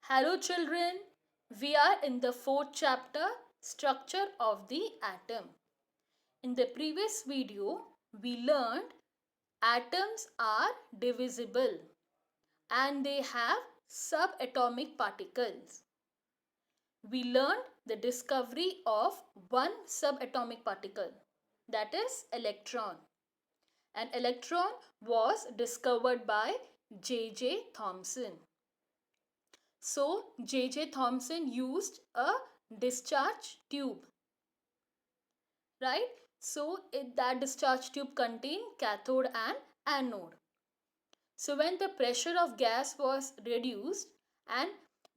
Hello children, we are in the fourth chapter, Structure of the Atom. In the previous video, we learned atoms are divisible and they have subatomic particles. We learned the discovery of one subatomic particle, that is electron. An electron was discovered by J.J. Thomson. So J.J. Thomson used a discharge tube, right? So that discharge tube contained cathode and anode. So when the pressure of gas was reduced and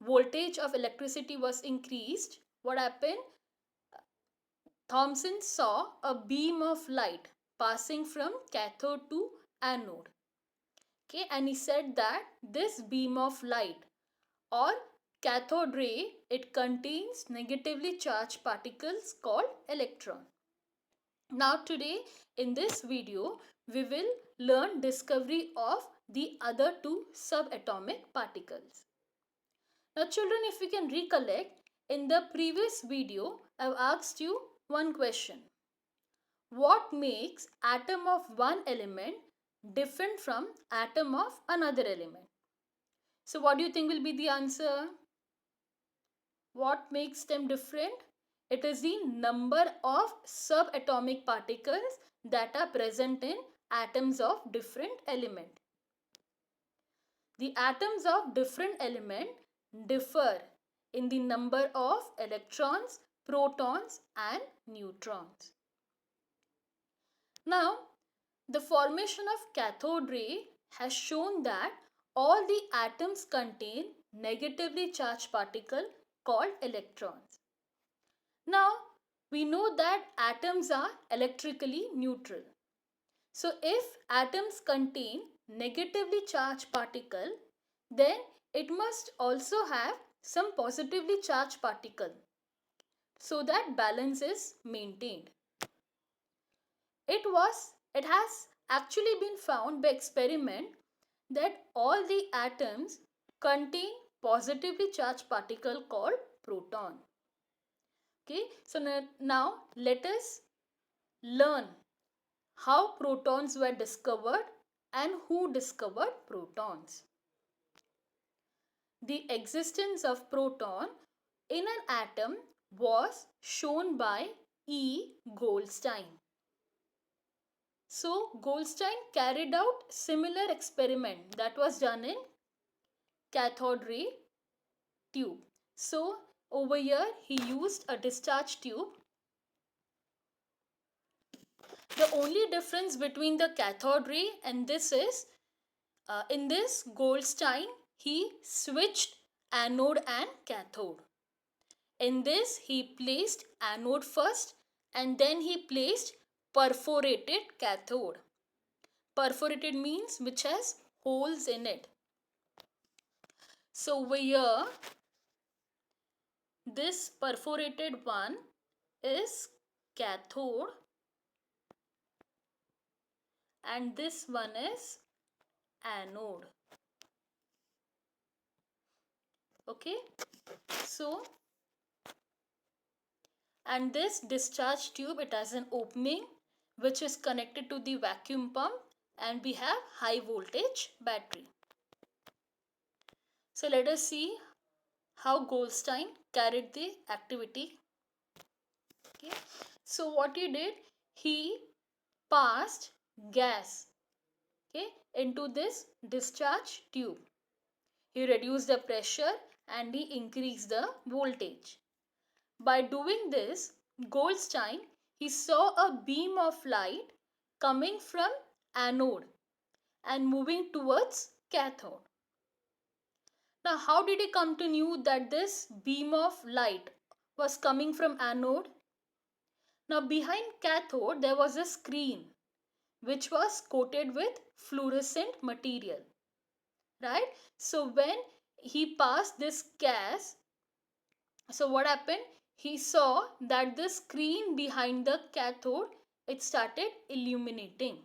voltage of electricity was increased, what happened? Thomson saw a beam of light passing from cathode to anode. Okay, and he said that this beam of light or cathode ray, it contains negatively charged particles called electron. Now today in this video we will learn discovery of the other two subatomic particles. Now children, if we can recollect, in the previous video I have asked you one question. What makes atom of one element different from atom of another element? So what do you think will be the answer? What makes them different? It is the number of subatomic particles that are present in atoms of different element. The atoms of different element differ in the number of electrons, protons and neutrons. Now, the formation of cathode ray has shown that all the atoms contain negatively charged particle called electrons. Now, we know that atoms are electrically neutral. So, if atoms contain negatively charged particle, then it must also have some positively charged particle so that balance is maintained. It has actually been found by experiment that all the atoms contain positively charged particle called proton. Okay, so now let us learn how protons were discovered and who discovered protons. The existence of proton in an atom was shown by E. Goldstein. So Goldstein carried out similar experiment that was done in cathode ray tube. So over here he used a discharge tube. The only difference between the cathode ray and this is in this Goldstein he switched anode and cathode. In this he placed anode first and then he placed perforated cathode. Perforated means which has holes in it. So over here this perforated one is cathode and this one is anode. Okay, so and this discharge tube, it has an opening which is connected to the vacuum pump and we have high voltage battery. So let us see how Goldstein carried the activity. Okay, so what he did, he passed gas, okay, into this discharge tube. He reduced the pressure and he increased the voltage. By doing this, Goldstein, he saw a beam of light coming from anode and moving towards cathode. Now, how did he come to know that this beam of light was coming from anode? Now, behind cathode, there was a screen which was coated with fluorescent material, right? So, when he passed this gas, so what happened? He saw that the screen behind the cathode, it started illuminating.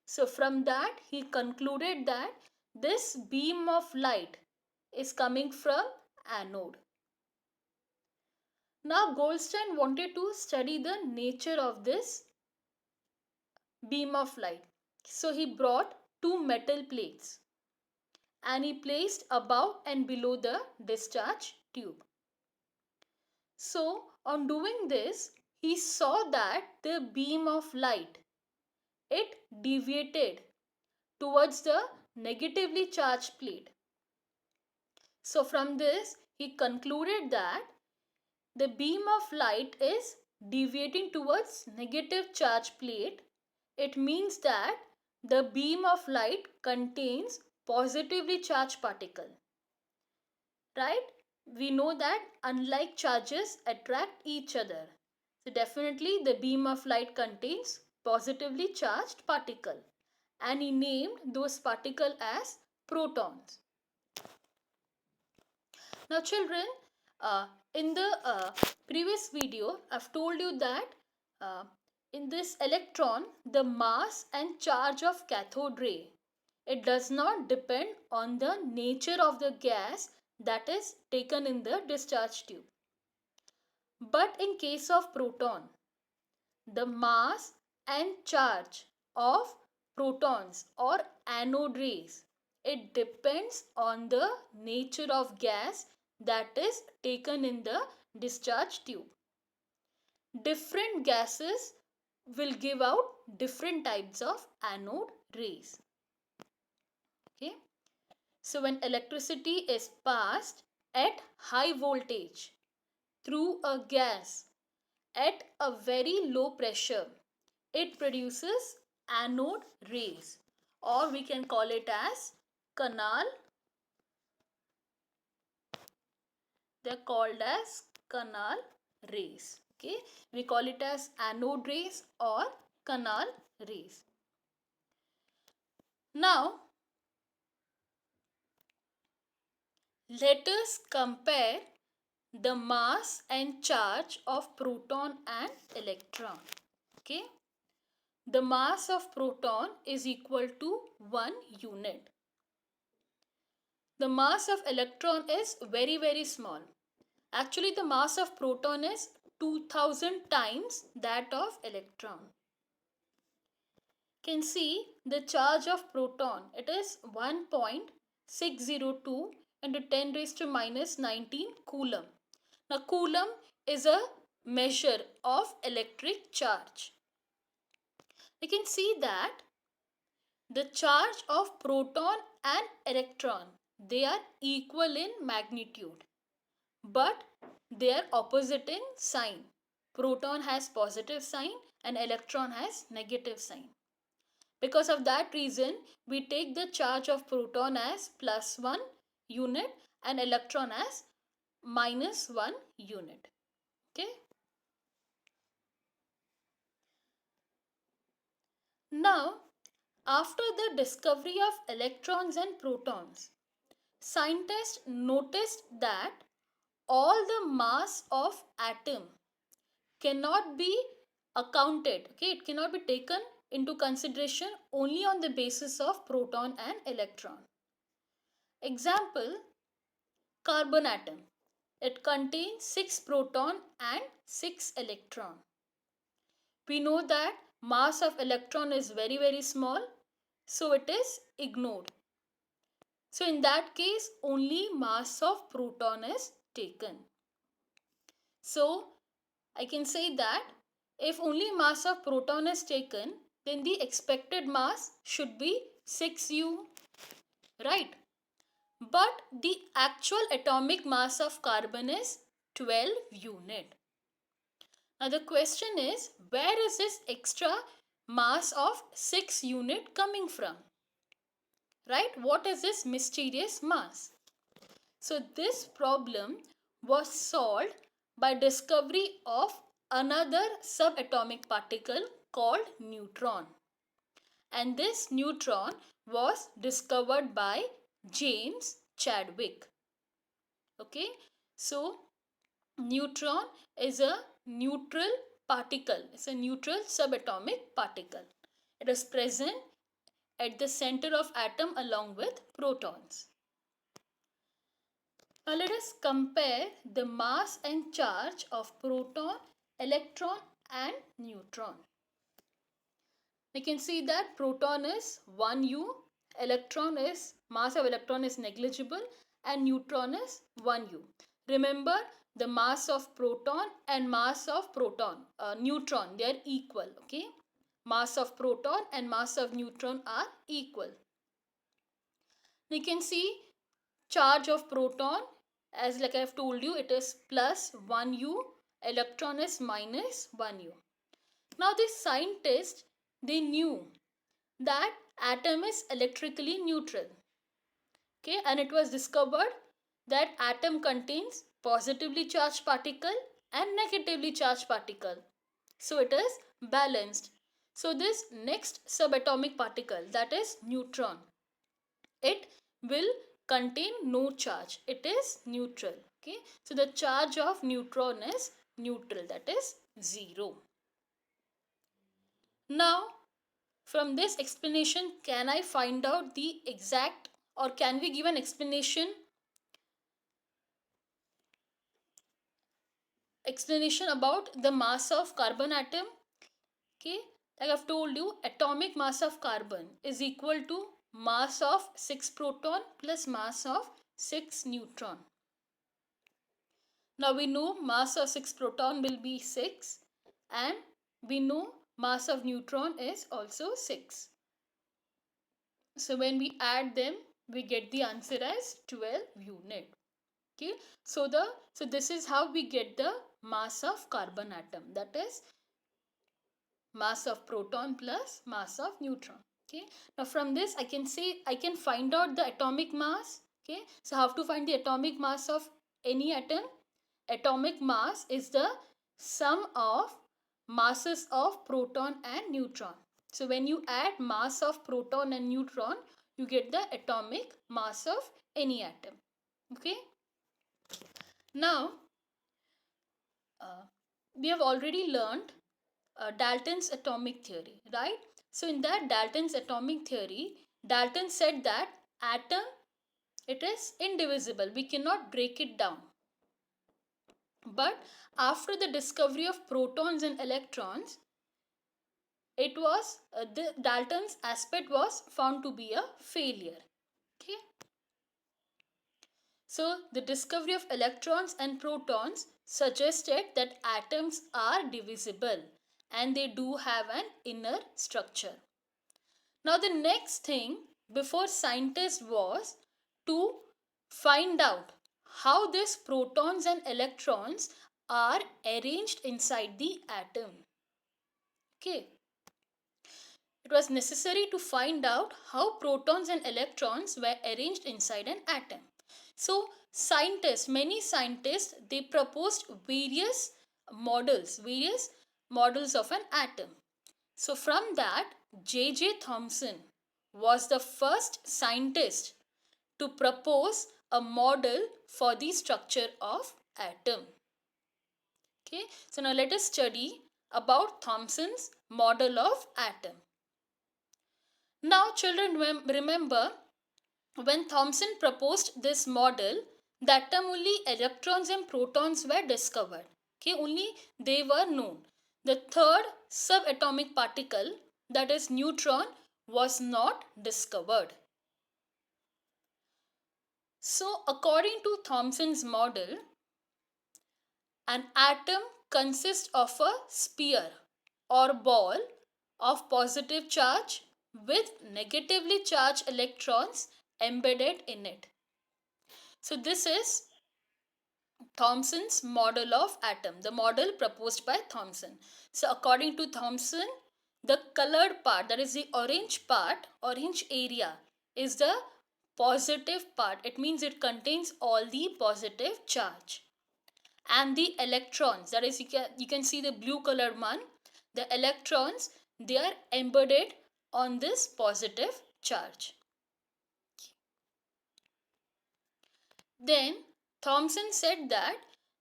So from that he concluded that this beam of light is coming from anode. Now Goldstein wanted to study the nature of this beam of light. So he brought two metal plates and he placed above and below the discharge tube. So on doing this, he saw that the beam of light, it deviated towards the negatively charged plate. So from this, he concluded that the beam of light is deviating towards negative charge plate. It means that the beam of light contains positively charged particle. Right? We know that unlike charges attract each other. So definitely the beam of light contains positively charged particle. And he named those particles as protons. Now children, in the previous video, I've told you that in this electron, the mass and charge of cathode ray, it does not depend on the nature of the gas that is taken in the discharge tube. But in case of proton, the mass and charge of protons or anode rays, it depends on the nature of gas that is taken in the discharge tube. Different gases will give out different types of anode rays. Okay. So when electricity is passed at high voltage through a gas at a very low pressure, it produces anode rays, or we can call it as canal. They're called as canal rays. Okay, we call it as anode rays or canal rays. Now let us compare the mass and charge of proton and electron. Okay, the mass of proton is equal to 1 unit. The mass of electron is very small. Actually, the mass of proton is 2000 times that of electron. You can see the charge of proton, it is 1.602 into 10 raised to minus 19 coulomb. Now coulomb is a measure of electric charge. You can see that the charge of proton and electron, they are equal in magnitude, but they are opposite in sign. Proton has positive sign and electron has negative sign. Because of that reason, we take the charge of proton as plus 1 unit and electron as minus 1 unit. Okay. Now, after the discovery of electrons and protons, scientists noticed that all the mass of atom cannot be accounted. Okay, it cannot be taken into consideration only on the basis of proton and electron. Example, carbon atom. It contains 6 proton and 6 electron. We know that mass of electron is very small, so it is ignored. So in that case, only mass of proton is taken. So I can say that if only mass of proton is taken, then the expected mass should be 6U, right? But the actual atomic mass of carbon is 12 unit. Now the question is, where is this extra mass of 6 unit coming from? Right? What is this mysterious mass? So this problem was solved by discovery of another subatomic particle called neutron. And this neutron was discovered by James Chadwick. Okay, so neutron is a neutral particle. It's a neutral subatomic particle. It is present at the center of atom along with protons. Now let us compare the mass and charge of proton, electron and neutron. We can see that proton is 1U, electron is, mass of electron is negligible, and neutron is 1U. Remember, the mass of proton and mass of neutron, they are equal. Okay, mass of proton and mass of neutron are equal. We can see charge of proton, as like I have told you, it is plus 1U, electron is minus 1U. Now the scientists, they knew that atom is electrically neutral. Okay, and it was discovered that atom contains positively charged particle and negatively charged particle. So it is balanced. So this next subatomic particle, that is neutron, it will contain no charge. It is neutral. Okay, so the charge of neutron is neutral, that is 0. Now from this explanation, can I find out the exact, or can we give an explanation about the mass of carbon atom? Okay, like I've told you, atomic mass of carbon is equal to mass of 6 proton plus mass of 6 neutron. Now we know mass of 6 proton will be 6, and we know mass of neutron is also 6. So when we add them, we get the answer as 12 unit. Okay, so this is how we get the mass of carbon atom, that is mass of proton plus mass of neutron. Okay, now from this I can find out the atomic mass. Okay, so how to find the atomic mass of any atom? Atomic mass is the sum of masses of proton and neutron. So when you add mass of proton and neutron, you get the atomic mass of any atom. Okay, now we have already learned Dalton's atomic theory, right? So in that Dalton's atomic theory, Dalton said that atom, it is indivisible. We cannot break it down. But after the discovery of protons and electrons, it was the Dalton's aspect was found to be a failure. Okay. So the discovery of electrons and protons suggested that atoms are divisible and they do have an inner structure. Now the next thing before scientists was to find out how these protons and electrons are arranged inside the atom. Okay. It was necessary to find out how protons and electrons were arranged inside an atom. So many scientists, they proposed various models of an atom. So from that, J.J. Thomson was the first scientist to propose a model for the structure of atom. Okay, so now let us study about Thomson's model of atom. Now children, remember, when Thomson proposed this model, that time only electrons and protons were discovered. Okay, only they were known. The third subatomic particle, that is neutron, was not discovered. So according to Thomson's model, an atom consists of a sphere or ball of positive charge with negatively charged electrons embedded in it. So this is Thomson's model of atom, the model proposed by Thomson. So according to Thomson, the colored part, that is the orange part, orange area, is the positive part. It means it contains all the positive charge. And the electrons, that is you can see the blue colored one, the electrons, they are embedded on this positive charge. Then Thomson said that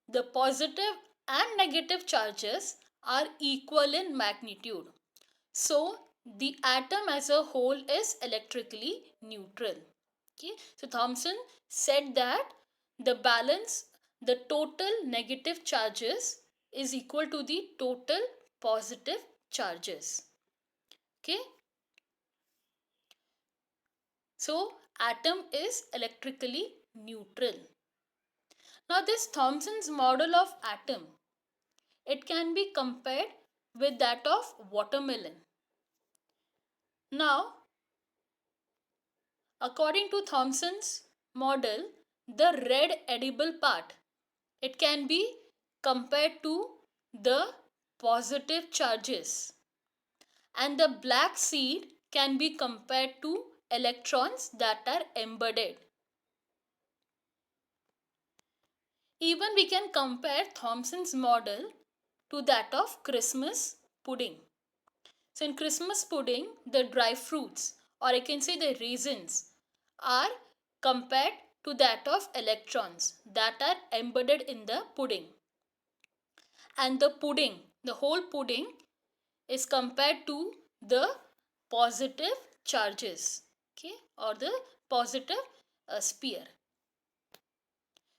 the positive and negative charges are equal in magnitude. So the atom as a whole is electrically neutral. Okay, so Thomson said that the balance, the total negative charges is equal to the total positive charges. Okay. So atom is electrically neutral. Now this Thomson's model of atom, it can be compared with that of watermelon. Now, according to Thomson's model, the red edible part, it can be compared to the positive charges, and the black seed can be compared to electrons that are embedded. Even we can compare Thomson's model to that of Christmas pudding. So in Christmas pudding, the dry fruits, or I can say the raisins, are compared to that of electrons that are embedded in the pudding. And the pudding, the whole pudding, is compared to the positive charges, okay, or the positive sphere.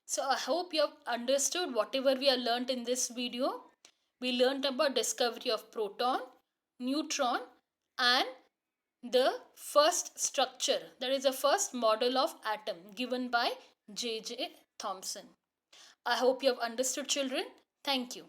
So I hope you have understood whatever we have learnt in this video. We learnt about discovery of proton, neutron, and the first structure, that is the first model of atom given by J.J. Thomson. I hope you have understood, children. Thank you.